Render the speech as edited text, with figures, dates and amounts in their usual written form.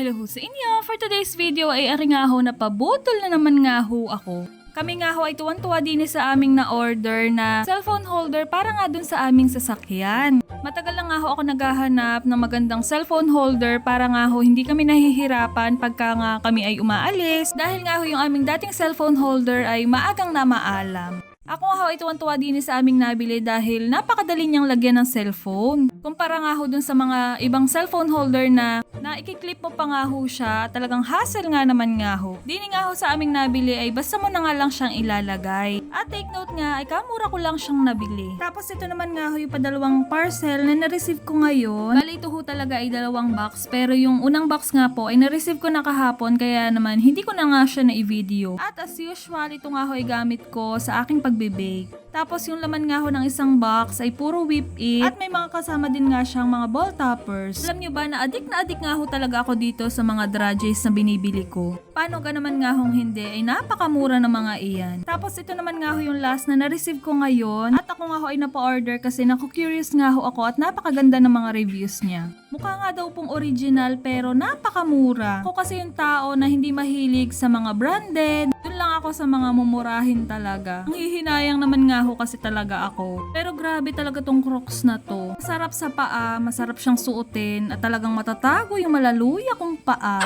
hello ho sa inyo. For today's video ay ari nga ho na pabutol na naman nga ho ako. Kami nga ho ay tuwan-tuwa din sa aming na-order na cellphone holder para nga dun sa aming sasakyan. Matagal na nga ho ako naghahanap ng magandang cellphone holder para nga ho hindi kami nahihirapan pagka nga kami ay umaalis dahil nga ho yung aming dating cellphone holder ay maagang na maalam. Ako nga ho ay tuwan-tuwa din sa aming nabili dahil napakadali niyang lagyan ng cellphone. Kumpara nga ho dun sa mga ibang cellphone holder na ikiklip mo pa nga ho siya, talagang hassle nga naman nga ho. Dini nga ho sa aming nabili ay basta mo na nga lang siyang ilalagay. At take note nga ay kamura ko lang siyang nabili. Tapos ito naman nga ho yung padalawang parcel na na-receive ko ngayon. Bali ito ho talaga ay dalawang box pero yung unang box nga po ay na-receive ko na kahapon kaya naman hindi ko na nga siya na-i-video. At as usual ito nga ho ay gamit ko sa aking pagbibake. Tapos yung laman nga ho ng isang box ay puro whip-it at may mga kasama din nga siyang mga ball toppers. Alam nyo ba na adik nga ho talaga ako dito sa mga dradges na binibili ko. Paano ka naman nga hong hindi ay napakamura ng mga iyan. Tapos ito naman nga ho yung last na na-receive ko ngayon at ako nga ho ay napa-order kasi naku-curious nga ho ako at napakaganda ng mga reviews niya. Mukha nga daw pong original pero napakamura. Ako kasi yung tao na hindi mahilig sa mga branded. Doon lang ako sa mga mumurahin talaga. Ang hihinayang naman nga ho kasi talaga ako. Pero grabe talaga tong Crocs na to. Masarap sa paa, masarap siyang suotin at talagang matatago yung malaluya kong paa.